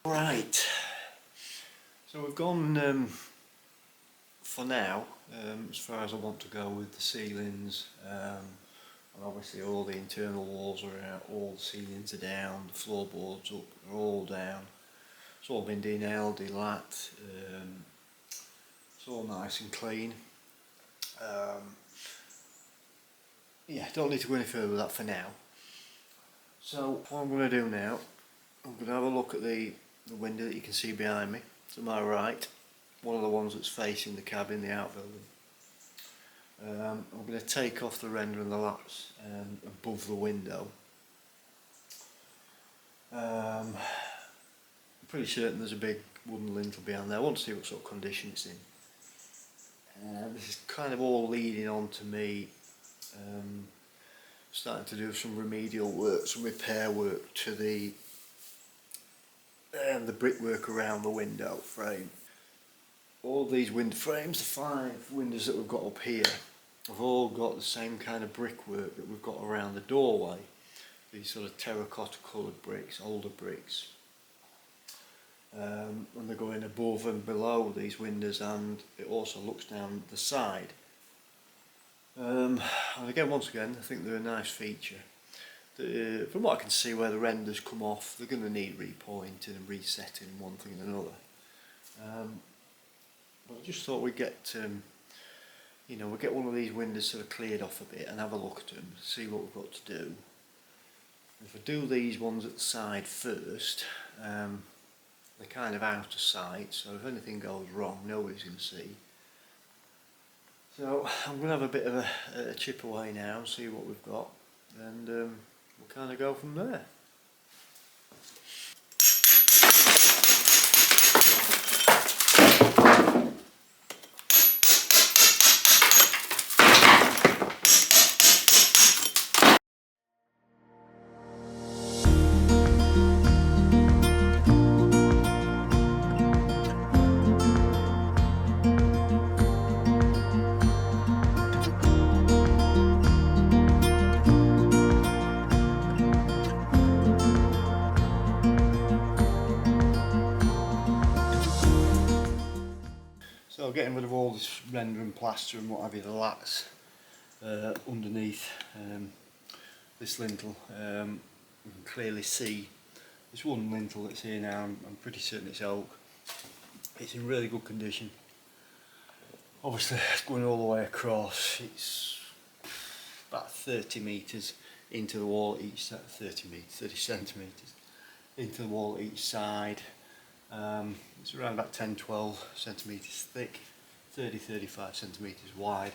Right, so we've gone for now as far as I want to go with the ceilings, and obviously all the internal walls are out, all the ceilings are down, the floorboards up, are all down. It's all been de-nailed, de-lat, it's all nice and clean. Yeah, don't need to go any further with that for now. So what I'm going to do now, I'm going to have a look at the window that you can see behind me to my right, one of the ones that's facing the cabin, the outbuilding. I'm going to take off the render and the lats above the window. I'm pretty certain there's a big wooden lintel behind there. I want to see what sort of condition it's in. This is kind of all leading on to me starting to do some remedial work, some repair work to the brickwork around the window frame. All of these window frames, the 5 windows that we've got up here, have all got the same kind of brickwork that we've got around the doorway. These sort of terracotta coloured bricks, older bricks. And they're going above and below these windows, and it also looks down the side. And again, once again, I think they're a nice feature. From what I can see, where the renders come off, they're going to need repointing and resetting one thing and another. But I just thought we'd get, we'll get one of these windows sort of cleared off a bit and have a look at them, see what we've got to do. If I do these ones at the side first, they're kind of out of sight, so if anything goes wrong, nobody's going to see. So I'm going to have a bit of a chip away now and see what we've got, and we'll kind of go from there. So getting rid of all this render and plaster and what have you, the lats underneath this lintel. You can clearly see this one lintel that's here now. I'm pretty certain it's oak. It's in really good condition. Obviously it's going all the way across. It's about 30 metres into the wall each side, 30 centimetres into the wall each side. It's around about 10-12 centimetres thick, 30-35 centimetres wide,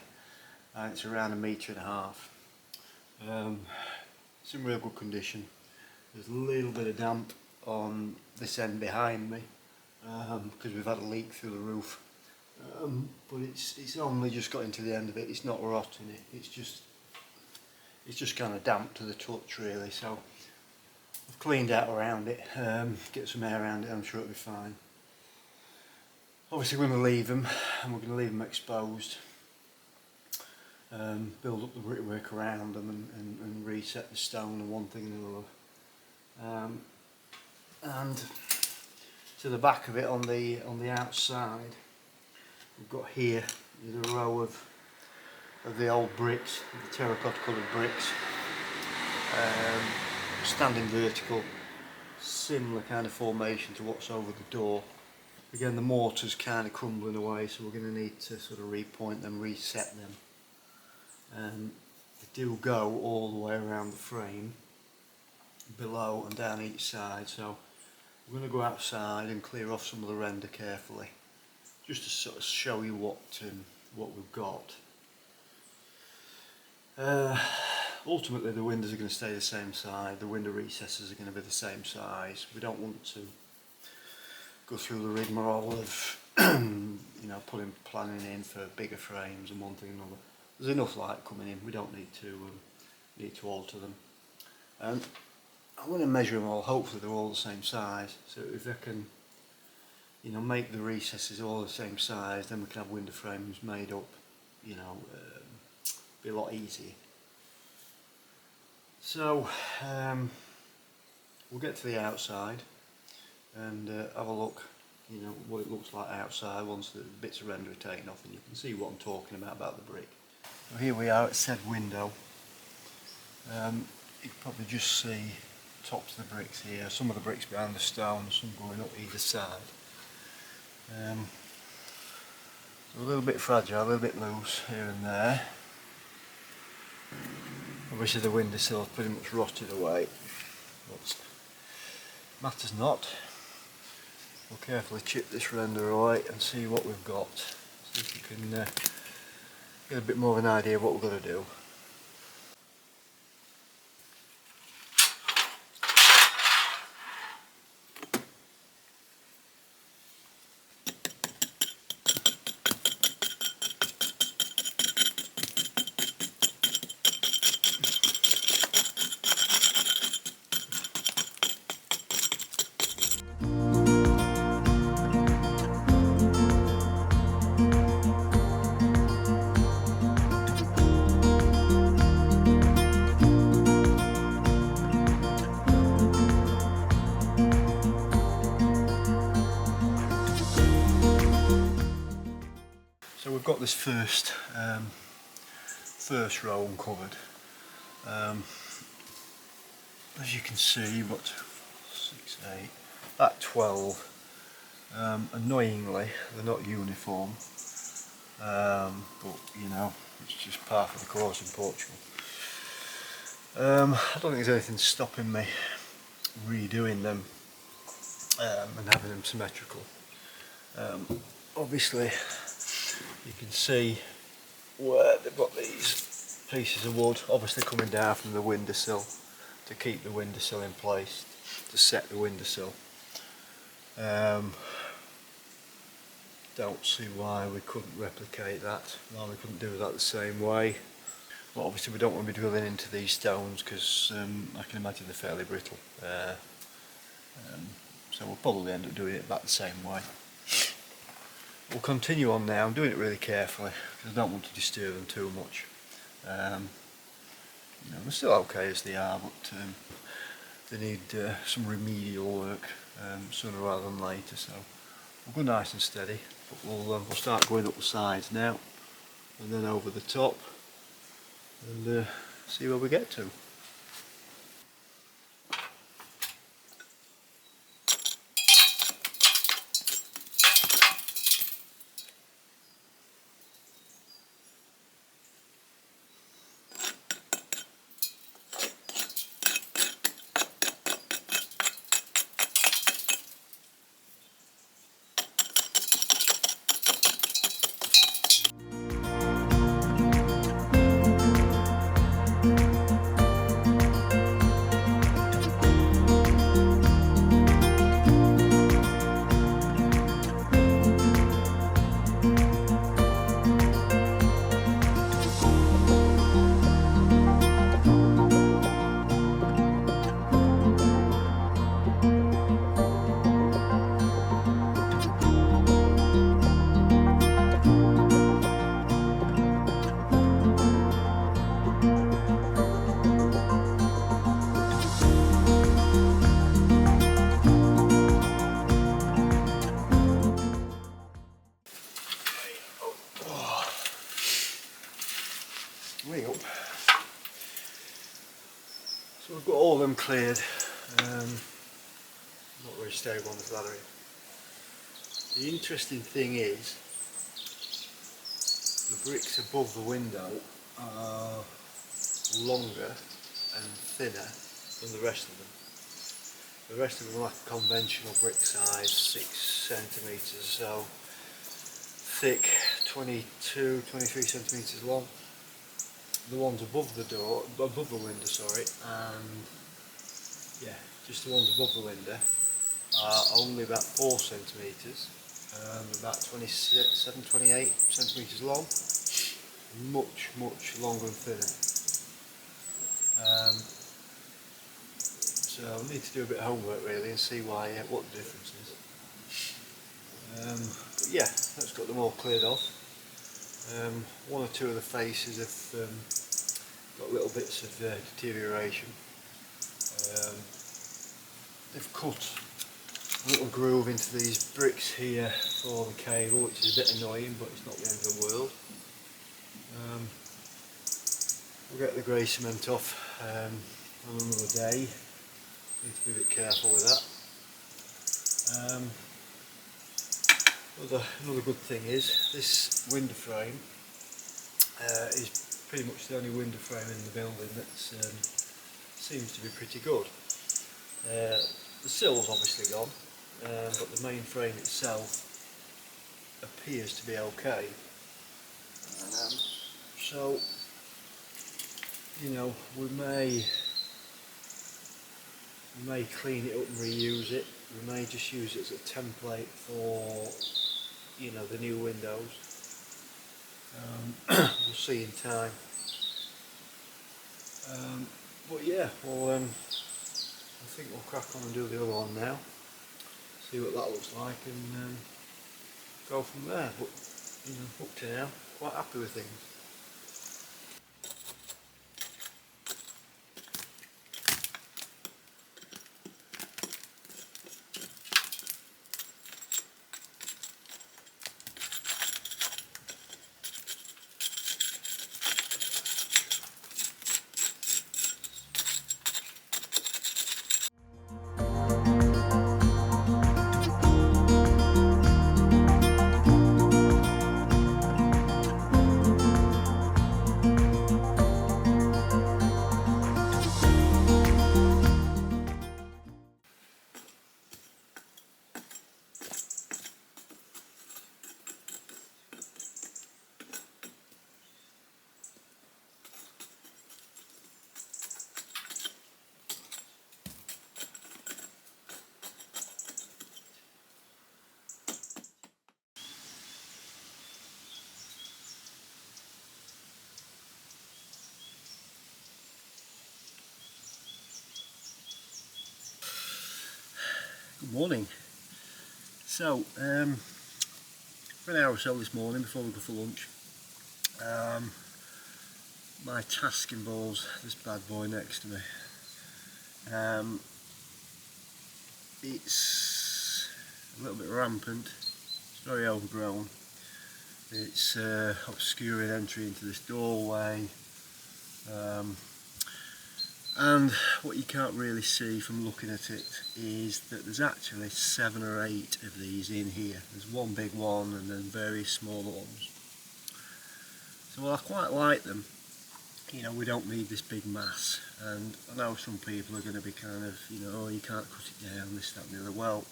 and it's around 1.5 metres. It's in real good condition. There's a little bit of damp on this end behind me because we've had a leak through the roof, but it's only just got into the end of it. It's not rotting it. It's just kind of damp to the touch really. So I've cleaned out around it, get some air around it, I'm sure it'll be fine. Obviously we're going to leave them, and we're going to leave them exposed, build up the brickwork around them and reset the stone and one thing and another. And to the back of it on the outside, we've got here a row of the old bricks, the terracotta coloured bricks. Standing vertical, similar kind of formation to what's over the door. Again, the mortar's kind of crumbling away, so we're going to need to sort of repoint them, reset them. They do go all the way around the frame, below and down each side, so we're going to go outside and clear off some of the render carefully, just to sort of show you what we've got. Ultimately the windows are going to stay the same size, the window recesses are going to be the same size. We don't want to go through the rigmarole of planning in for bigger frames and one thing and another. There's enough light coming in, we don't need to alter them. And I'm going to measure them all, hopefully they're all the same size, so if I can make the recesses all the same size, then we can have window frames made up, be a lot easier. So we'll get to the outside. and have a look, you know, what it looks like outside once the bits of render are taken off, and you can see what I'm talking about the brick. So here we are at said window. You can probably just see tops of the bricks here, some of the bricks behind the stone, some going up either side. A little bit fragile, a little bit loose here and there. Obviously the windowsill is pretty much rotted away, but matters not. We'll carefully chip this render away and see what we've got. See if we can get a bit more of an idea of what we're going to do. So we've got this first row uncovered. As you can see, what 6, 8, about 12. Annoyingly, they're not uniform, but you know, it's just part of the course in Portugal. I don't think there's anything stopping me redoing them and having them symmetrical. Obviously, you can see where they've got these pieces of wood obviously coming down from the windowsill to keep the windowsill in place, to set the windowsill. Don't see why we couldn't replicate that, why we couldn't do that the same way. But obviously we don't want to be drilling into these stones because I can imagine they're fairly brittle. So we'll probably end up doing it back the same way. We'll continue on now. I'm doing it really carefully because I don't want to disturb them too much. You know, they're still okay as they are, but they need some remedial work sooner rather than later. So we'll go nice and steady, but we'll start going up the sides now, and then over the top, and see where we get to. So we've got all of them cleared. Not very stable on this ladder here. The interesting thing is the bricks above the window are longer and thinner than the rest of them. The rest of them are like a conventional brick size, 6 centimetres so thick, 22, 23 centimetres long. The ones above the window, sorry, and yeah, just the ones above the window are only about 4 centimetres, about 27, 28 centimetres long, much longer and thinner. So I need to do a bit of homework really and see why, what the difference is. But yeah, that's got them all cleared off. One or two of the faces have got little bits of deterioration. They've cut little groove into these bricks here for the cable, which is a bit annoying, but it's not the end of the world. We'll get the grey cement off on another day. Need to be a bit careful with that. Another good thing is this window frame is pretty much the only window frame in the building that seems to be pretty good. The sill's obviously gone, but the main frame itself appears to be okay. So, you know, we may clean it up and reuse it. We may just use it as a template for, you know, the new windows. We'll see in time. But yeah, well, I think we'll crack on and do the other one now. See what that looks like and go from there. But you know, up to now, quite happy with things. Good morning. So, for an hour or so this morning before we go for lunch, my task involves this bad boy next to me. It's a little bit rampant, it's very overgrown, it's obscuring entry into this doorway, and what you can't really see from looking at it is that there's actually 7 or 8 of these in here. There's one big one and then various smaller ones. So while I quite like them, you know, we don't need this big mass, and I know some people are going to be kind of, you know, oh, you can't cut it down, this, that and the other. Well,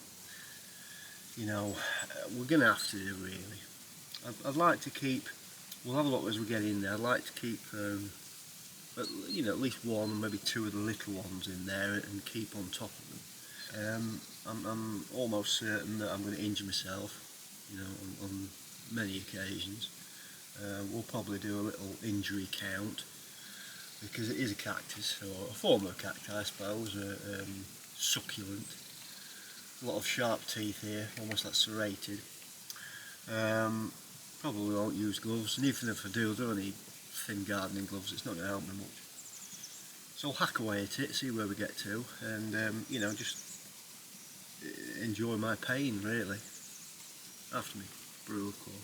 you know, we're going to have to do really. I'd like to keep, we'll have a look as we get in there, I'd like to keep you know, at least 1 or maybe 2 of the little ones in there and keep on top of them. I'm almost certain that I'm going to injure myself, you know, on many occasions. We'll probably do a little injury count, because it is a cactus, or a form of cacti I suppose, succulent. A lot of sharp teeth here, almost like serrated. Probably won't use gloves, and even if I do, I don't need thin gardening gloves, it's not going to help me much. So I'll hack away at it, see where we get to, and you know, just enjoy my pain really. After me, brew of course.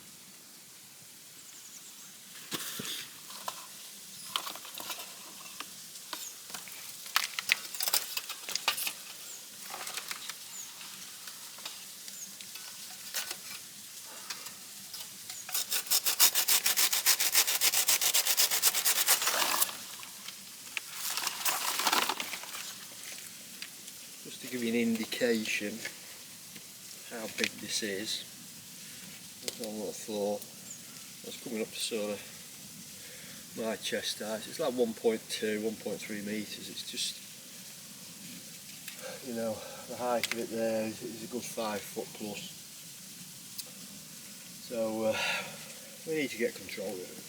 Just to give you an indication how big this is, that's one little thought. That's coming up to sort of my chest height. It's like 1.2, 1.3 metres. It's just, you know, the height of it there is a good 5 foot plus. So we need to get control of it.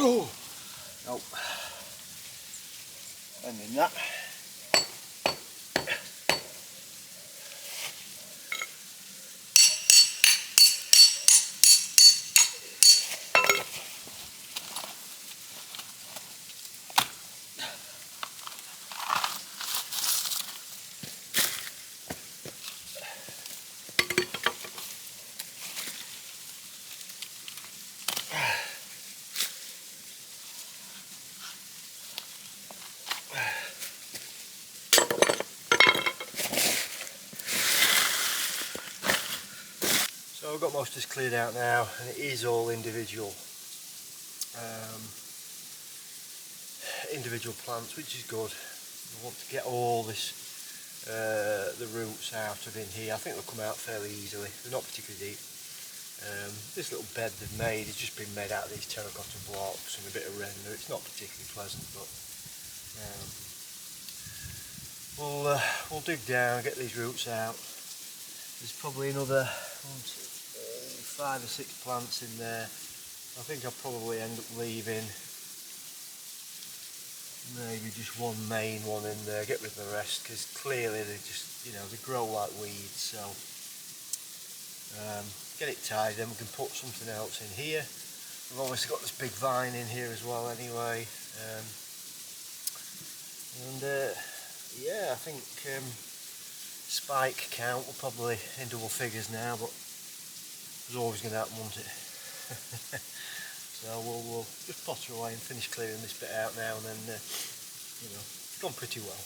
Oh, no. And then that. So I've got most of this cleared out now, and it is all individual plants, which is good. I want to get all this the roots out of in here. I think they'll come out fairly easily. They're not particularly deep. This little bed they've made has just been made out of these terracotta blocks and a bit of render. It's not particularly pleasant, but we'll dig down, get these roots out. There's probably another 5 or 6 plants in there. I think I'll probably end up leaving maybe just one main one in there, get rid of the rest, because clearly they just, you know, they grow like weeds. So get it tied, then we can put something else in here. We've obviously got this big vine in here as well anyway, yeah, I think spike count will probably in double figures now, but it's always going to happen, won't it? So we'll just potter away and finish clearing this bit out now, and then you know, it's gone pretty well.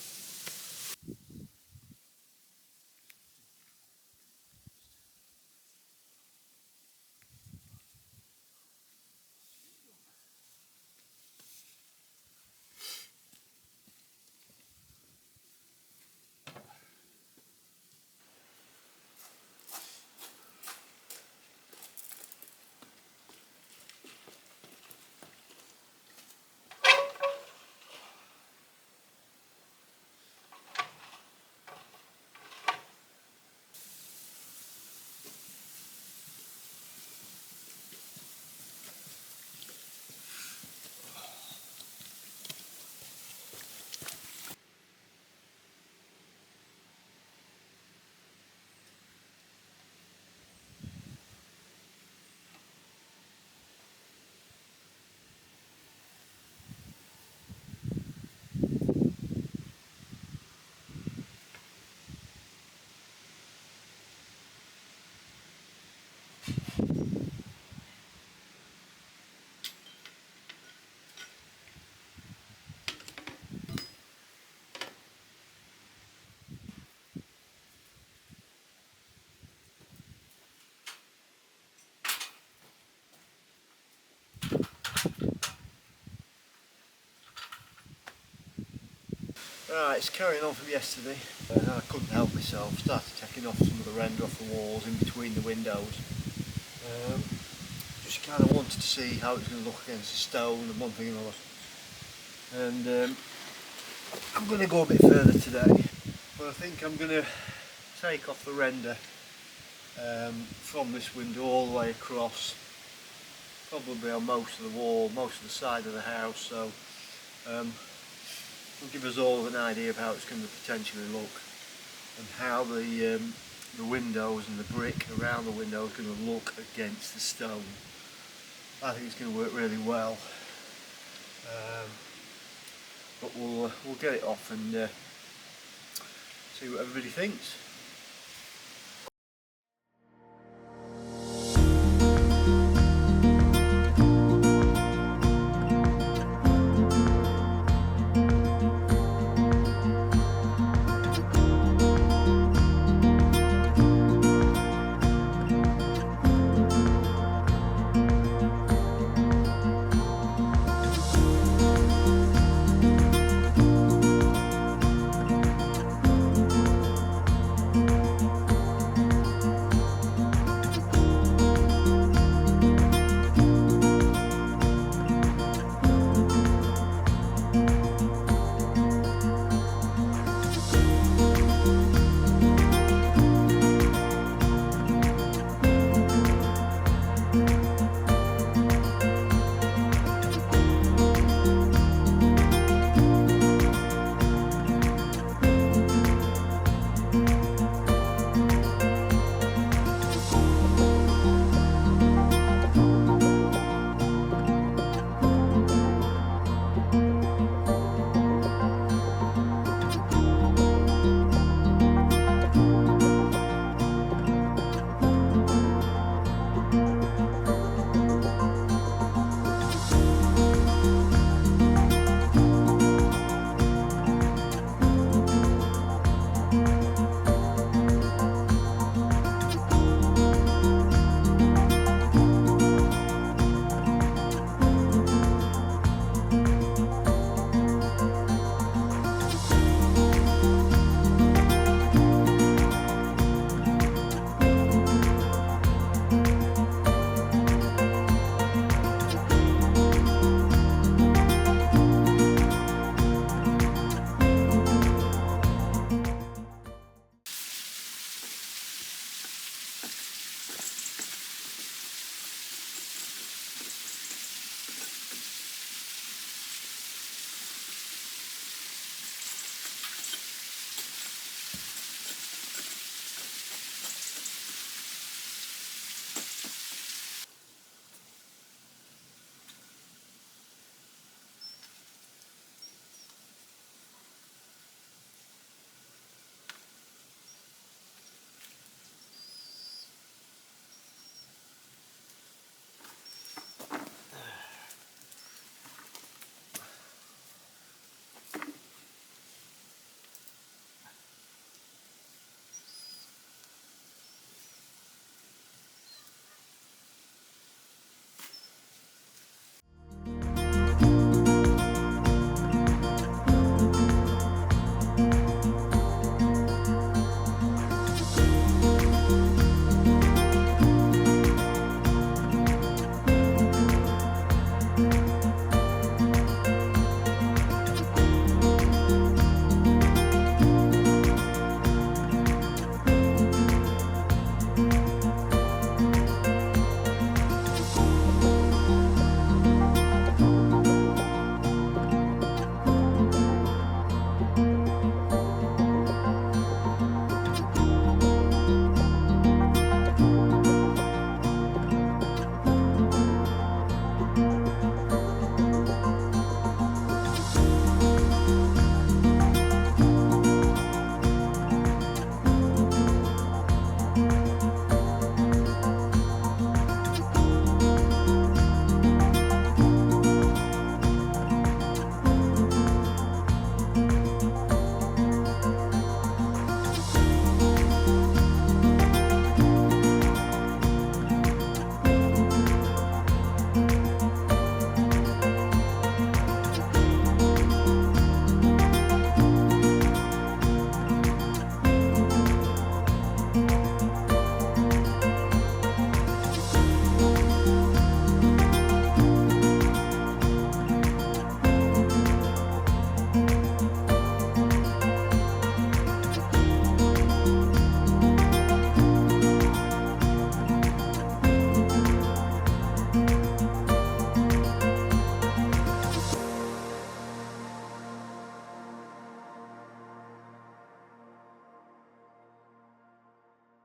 Right, it's carrying on from yesterday. I couldn't help myself, started taking off some of the render off the walls in between the windows. Just kind of wanted to see how it was going to look against the stone and one thing and another. And I'm going to go a bit further today, but I think I'm going to take off the render from this window all the way across, probably on most of the wall, most of the side of the house, so will give us all an idea of how it's going to potentially look, and how the windows and the brick around the window is going to look against the stone. I think it's going to work really well, but we'll get it off and see what everybody thinks.